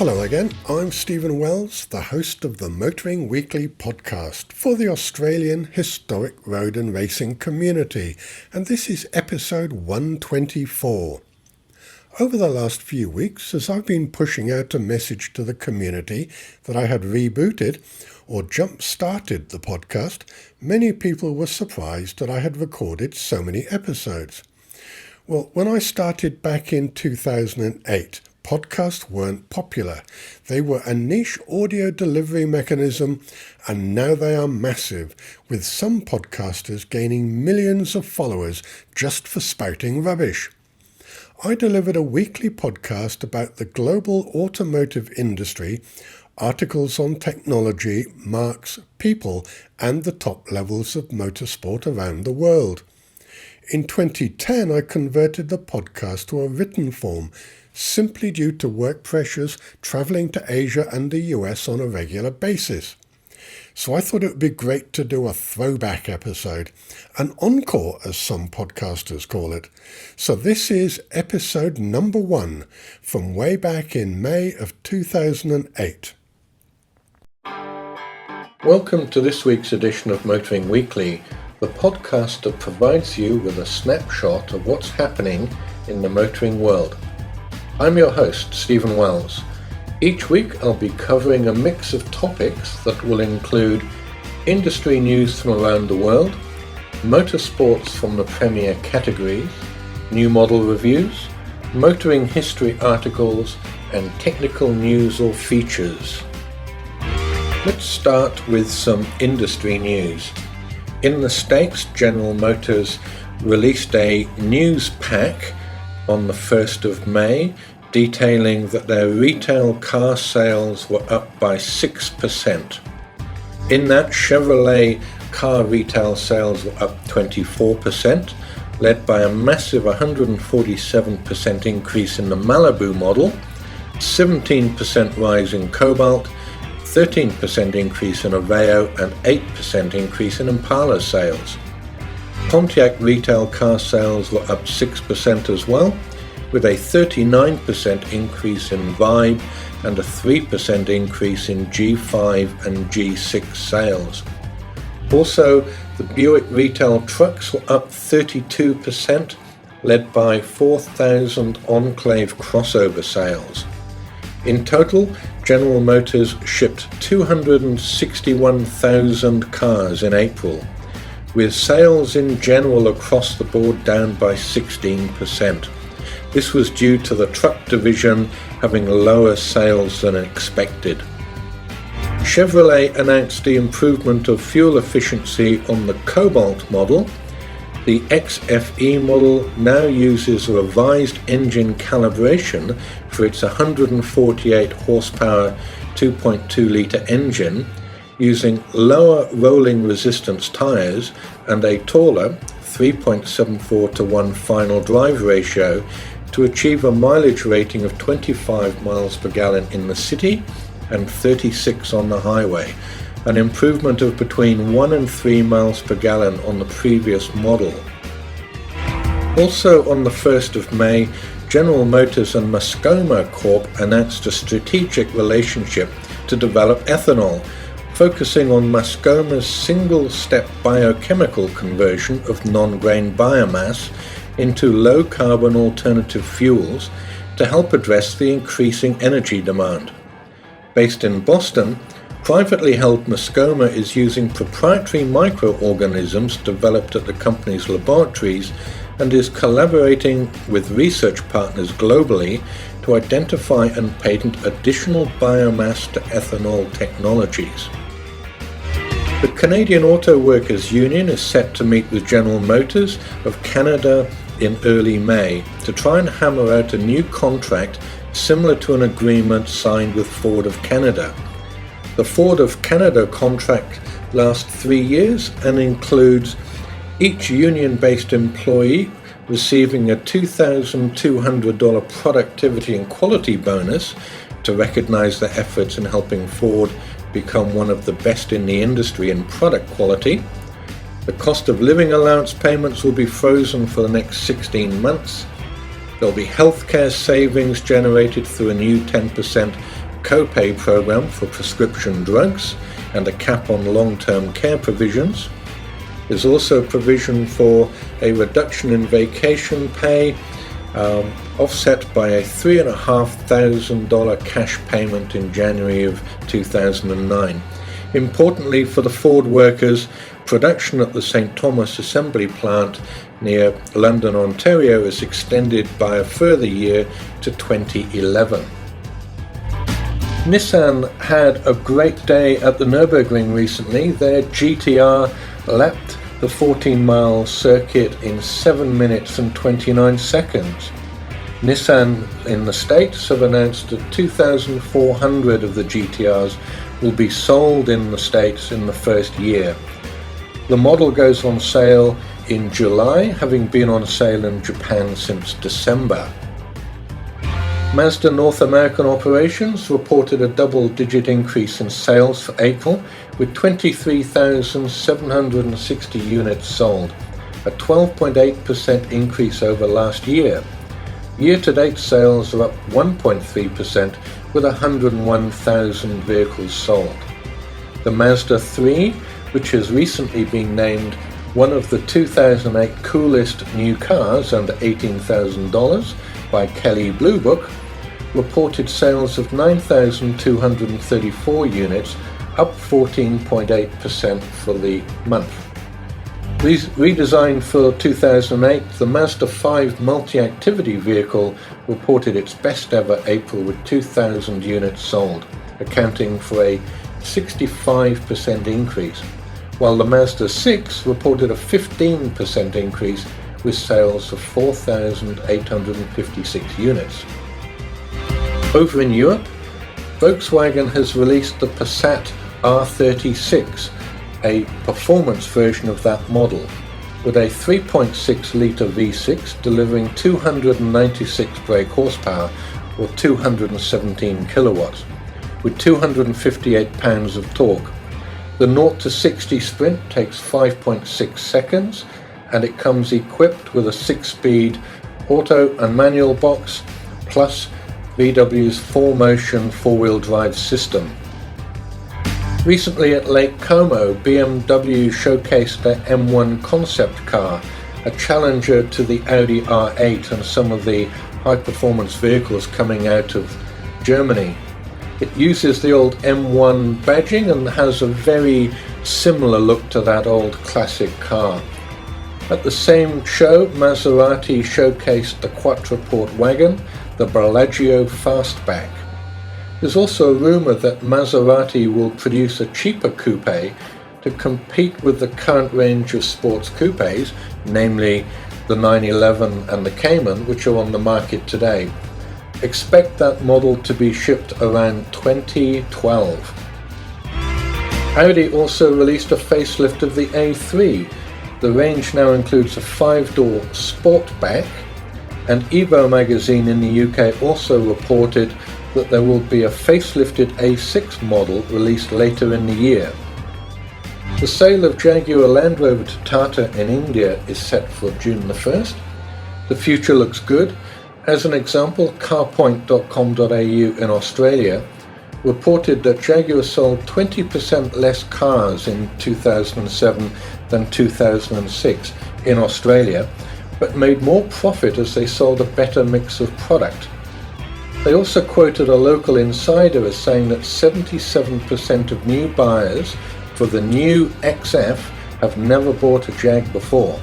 Hello again, I'm Stephen Wells, the host of the Motoring Weekly podcast for the Australian Historic Road and Racing community, and this is episode 124. Over the last few weeks, as I've been pushing out a message to the community that I had rebooted or jump-started the podcast, many people were surprised that I had recorded so many episodes. Well, when I started back in 2008, podcasts weren't popular. They were a niche audio delivery mechanism, and now they are massive, with some podcasters gaining millions of followers just for spouting rubbish. I delivered a weekly podcast about the global automotive industry, articles on technology, marques, people, and the top levels of motorsport around the world. In 2010, I converted the podcast to a written form, simply due to work pressures travelling to Asia and the US on a regular basis. So I thought it would be great to do a throwback episode, an encore as some podcasters call it. So this is episode number 1 from way back in May of 2008. Welcome to this week's edition of Motoring Weekly, the podcast that provides you with a snapshot of what's happening in the motoring world. I'm your host, Stephen Wells. Each week I'll be covering a mix of topics that will include industry news from around the world, motorsports from the premier categories, new model reviews, motoring history articles, and technical news or features. Let's start with some industry news. In the States, General Motors released a news pack on the 1st of May, detailing that their retail car sales were up by 6%. In that, Chevrolet car retail sales were up 24%, led by a massive 147% increase in the Malibu model, 17% rise in Cobalt, 13% increase in Aveo, and 8% increase in Impala sales. Pontiac retail car sales were up 6% as well, with a 39% increase in Vibe and a 3% increase in G5 and G6 sales. Also, the Buick retail trucks were up 32%, led by 4,000 Enclave crossover sales. In total, General Motors shipped 261,000 cars in April, with sales in general across the board down by 16%. This was due to the truck division having lower sales than expected. Chevrolet announced the improvement of fuel efficiency on the Cobalt model. The XFE model now uses a revised engine calibration for its 148 horsepower 2.2 litre engine, using lower rolling resistance tyres and a taller 3.74 to 1 final drive ratio to achieve a mileage rating of 25 miles per gallon in the city and 36 on the highway, an improvement of between 1 and 3 miles per gallon on the previous model. Also on the 1st of May, General Motors and Moscona Corp announced a strategic relationship to develop ethanol, focusing on Moscona's single-step biochemical conversion of non-grain biomass into low-carbon alternative fuels to help address the increasing energy demand. Based in Boston, privately held Moscona is using proprietary microorganisms developed at the company's laboratories and is collaborating with research partners globally to identify and patent additional biomass to ethanol technologies. The Canadian Auto Workers Union is set to meet with General Motors of Canada in early May to try and hammer out a new contract similar to an agreement signed with Ford of Canada. The Ford of Canada contract lasts 3 years and includes each union-based employee receiving a $2,200 productivity and quality bonus to recognize their efforts in helping Ford become one of the best in the industry in product quality. The cost of living allowance payments will be frozen for the next 16 months. There'll be healthcare savings generated through a new 10% copay program for prescription drugs and a cap on long-term care provisions. There's also provision for a reduction in vacation pay, offset by a $3,500 cash payment in January of 2009. Importantly for the Ford workers, production at the St. Thomas assembly plant near London, Ontario is extended by a further year to 2011. Nissan had a great day at the Nürburgring recently. Their GTR lapped the 14-mile circuit in 7 minutes and 29 seconds. Nissan in the States have announced that 2,400 of the GTRs will be sold in the States in the first year. The model goes on sale in July, having been on sale in Japan since December. Mazda North American operations reported a double-digit increase in sales for April, with 23,760 units sold, a 12.8% increase over last year. Year-to-date sales are up 1.3%, with 101,000 vehicles sold. The Mazda 3, which has recently been named one of the 2008 coolest new cars under $18,000 by Kelley Blue Book, reported sales of 9,234 units, up 14.8% for the month. Redesigned for 2008, the Mazda 5 multi-activity vehicle reported its best ever April with 2,000 units sold, accounting for a 65% increase, while the Mazda 6 reported a 15% increase with sales of 4,856 units. Over in Europe, Volkswagen has released the Passat R36, a performance version of that model, with a 3.6-litre V6 delivering 296 brake horsepower or 217 kilowatts, with 258 pounds of torque. The 0 to 60 sprint takes 5.6 seconds, and it comes equipped with a 6-speed auto and manual box, plus VW's 4Motion four-wheel drive system. Recently at Lake Como, BMW showcased their M1 concept car, a challenger to the Audi R8 and some of the high-performance vehicles coming out of Germany. It uses the old M1 badging and has a very similar look to that old classic car. At the same show, Maserati showcased the Quattroporte wagon, the Bellagio Fastback. There's also a rumour that Maserati will produce a cheaper coupe to compete with the current range of sports coupes, namely the 911 and the Cayman, which are on the market today. Expect that model to be shipped around 2012. Audi also released a facelift of the A3. The range now includes a 5-door Sportback, and Evo magazine in the UK also reported that there will be a facelifted A6 model released later in the year. The sale of Jaguar Land Rover to Tata in India is set for June the 1st. The future looks good. As an example, carpoint.com.au in Australia reported that Jaguar sold 20% less cars in 2007 than 2006 in Australia, but made more profit as they sold a better mix of product. They also quoted a local insider as saying that 77% of new buyers for the new XF have never bought a Jag before.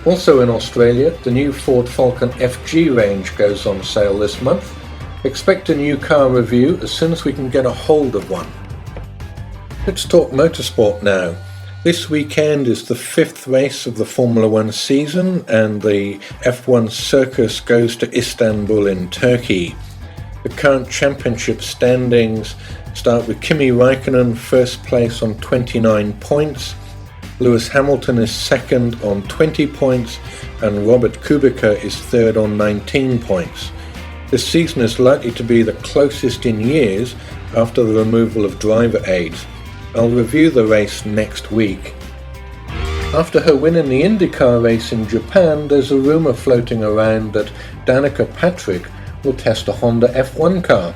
Also in Australia, the new Ford Falcon FG range goes on sale this month. Expect a new car review as soon as we can get a hold of one. Let's talk motorsport now. This weekend is the 5th race of the Formula One season, and the F1 circus goes to Istanbul in Turkey. The current championship standings start with Kimi Raikkonen first place on 29 points, Lewis Hamilton is second on 20 points, and Robert Kubica is third on 19 points. This season is likely to be the closest in years after the removal of driver aids. I'll review the race next week. After her win in the IndyCar race in Japan, there's a rumour floating around that Danica Patrick will test a Honda F1 car.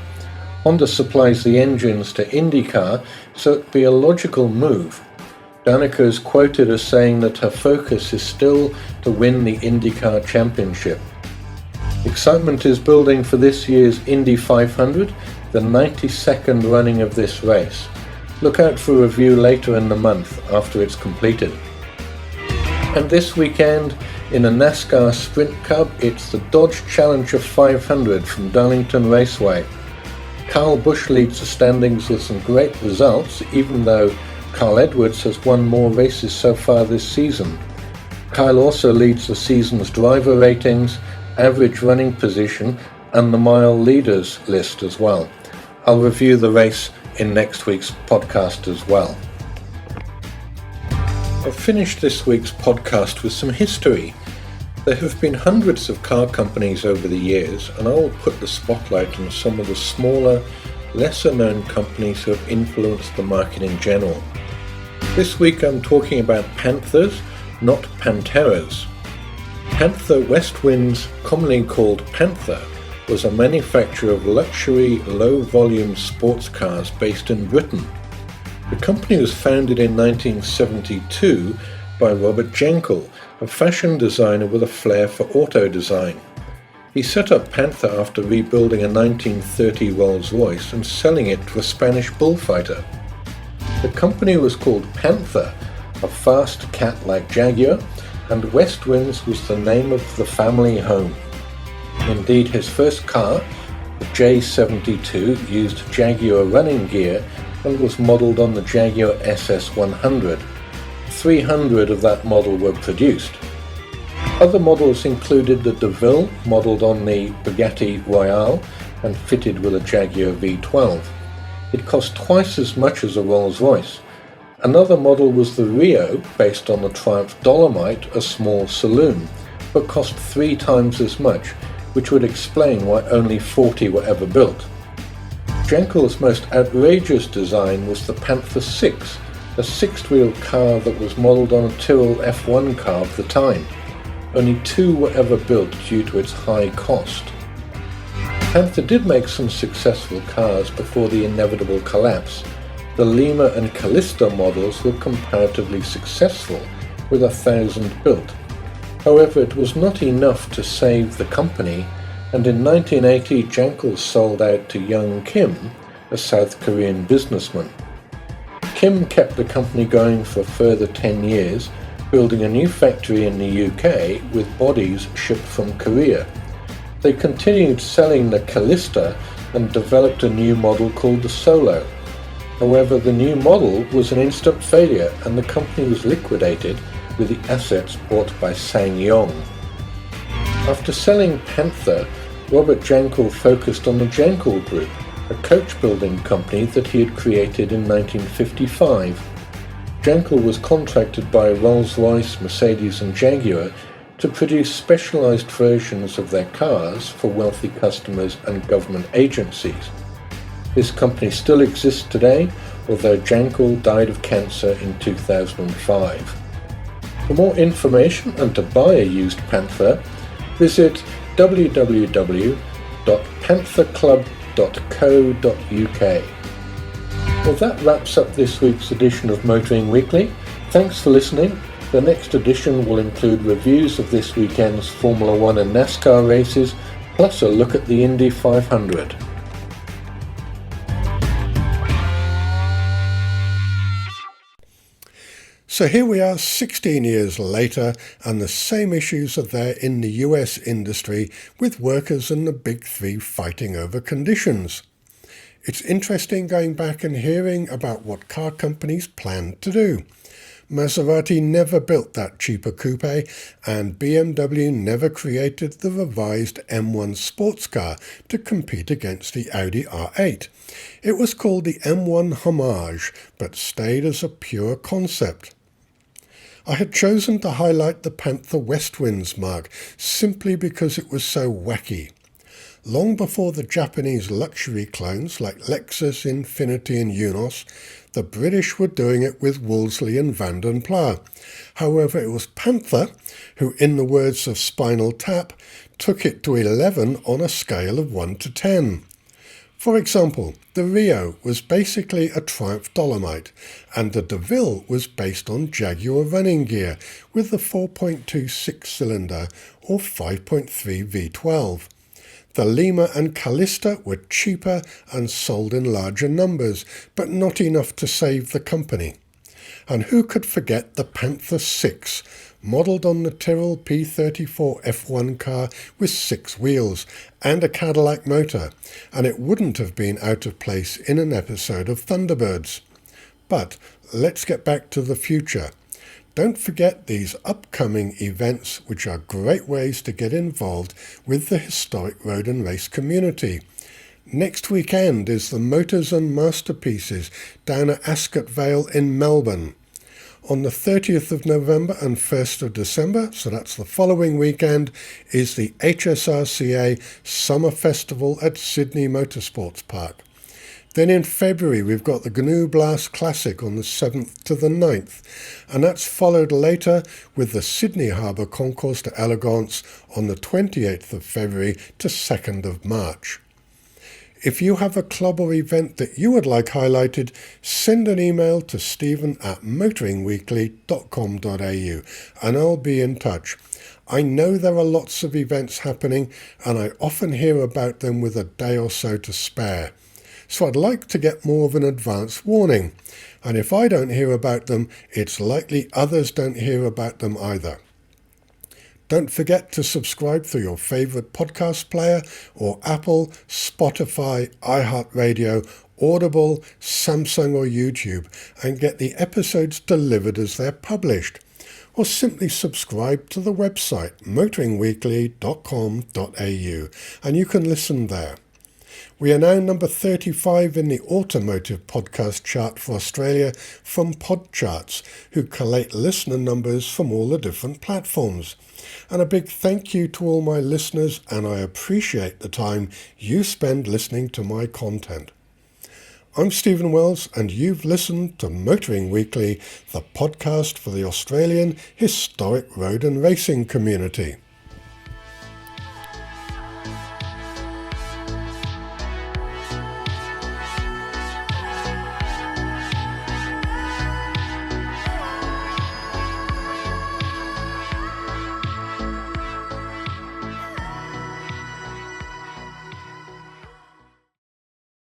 Honda supplies the engines to IndyCar, so it'd be a logical move. Danica is quoted as saying that her focus is still to win the IndyCar Championship. Excitement is building for this year's Indy 500, the 92nd running of this race. Look out for a review later in the month after it's completed. And this weekend, in a NASCAR Sprint Cup, it's the Dodge Challenger 500 from Darlington Raceway. Kyle Busch leads the standings with some great results, even though Carl Edwards has won more races so far this season. Kyle also leads the season's driver ratings, average running position, and the mile leaders list as well. I'll review the race in next week's podcast as well. I've finished this week's podcast with some history. There have been hundreds of car companies over the years, and I will put the spotlight on some of the smaller, lesser-known companies who have influenced the market in general. This week I'm talking about Panthers, not Panteras. Panther Westwinds, commonly called Panther, was a manufacturer of luxury, low-volume sports cars based in Britain. The company was founded in 1972 by Robert Jankel, a fashion designer with a flair for auto design. He set up Panther after rebuilding a 1930 Rolls-Royce and selling it to a Spanish bullfighter. The company was called Panther, a fast cat-like Jaguar, and Westwinds was the name of the family home. Indeed, his first car, the J72, used Jaguar running gear and was modelled on the Jaguar SS100. 300 of that model were produced. Other models included the DeVille, modelled on the Bugatti Royale and fitted with a Jaguar V12. It cost twice as much as a Rolls-Royce. Another model was the Rio, based on the Triumph Dolomite, a small saloon, but cost 3 times as much, which would explain why only 40 were ever built. Jankel's most outrageous design was the Panther 6, a sixth-wheel car that was modelled on a Tyrrell F1 car of the time. Only 2 were ever built due to its high cost. Panther did make some successful cars before the inevitable collapse. The Lima and Callista models were comparatively successful, with 1,000 built. However, it was not enough to save the company, and in 1980 Jankel sold out to Young Kim, a South Korean businessman. Kim kept the company going for a further 10 years, building a new factory in the UK with bodies shipped from Korea. They continued selling the Callista and developed a new model called the Solo. However, the new model was an instant failure and the company was liquidated with the assets bought by SsangYong. After selling Panther, Robert Jankel focused on the Jankel Group, a coach-building company that he had created in 1955. Jankel was contracted by Rolls-Royce, Mercedes and Jaguar to produce specialized versions of their cars for wealthy customers and government agencies. This company still exists today, although Jankel died of cancer in 2005. For more information and to buy a used Panther, visit www.pantherclub.co.uk. Well, that wraps up this week's edition of Motoring Weekly. Thanks for listening. The next edition will include reviews of this weekend's Formula 1 and NASCAR races, plus a look at the Indy 500. So here we are 16 years later, and the same issues are there in the US industry, with workers and the Big Three fighting over conditions. It's interesting going back and hearing about what car companies planned to do. Maserati never built that cheaper coupe, and BMW never created the revised M1 sports car to compete against the Audi R8. It was called the M1 Homage, but stayed as a pure concept. I had chosen to highlight the Panther Westwinds mark simply because it was so wacky. Long before the Japanese luxury clones like Lexus, Infiniti and Unos, the British were doing it with Wolseley and Van den Pla. However, it was Panther who, in the words of Spinal Tap, took it to 11 on a scale of 1 to 10. For example, the Rio was basically a Triumph Dolomite, and the DeVille was based on Jaguar running gear with the 4.2 six-cylinder or 5.3 V12. The Lima and Callista were cheaper and sold in larger numbers, but not enough to save the company. And who could forget the Panther 6, modelled on the Tyrrell P34 F1 car with 6 wheels and a Cadillac motor, and it wouldn't have been out of place in an episode of Thunderbirds. But let's get back to the future. Don't forget these upcoming events, which are great ways to get involved with the historic road and race community. Next weekend is the Motors and Masterpieces down at Ascot Vale in Melbourne. On the 30th of November and 1st of December, so that's the following weekend, is the HSRCA Summer Festival at Sydney Motorsports Park. Then in February we've got the GNU Blast Classic on the 7th to the 9th, and that's followed later with the Sydney Harbour Concours d'Elegance on the 28th of February to 2nd of March. If you have a club or event that you would like highlighted, send an email to stephen@motoringweekly.com.au and I'll be in touch. I know there are lots of events happening and I often hear about them with a day or so to spare. So I'd like to get more of an advance warning. And if I don't hear about them, it's likely others don't hear about them either. Don't forget to subscribe through your favourite podcast player or Apple, Spotify, iHeartRadio, Audible, Samsung or YouTube and get the episodes delivered as they're published. Or simply subscribe to the website motoringweekly.com.au and you can listen there. We are now number 35 in the automotive podcast chart for Australia from Podcharts, who collate listener numbers from all the different platforms. And a big thank you to all my listeners, and I appreciate the time you spend listening to my content. I'm Stephen Wells, and you've listened to Motoring Weekly, the podcast for the Australian historic road and racing community.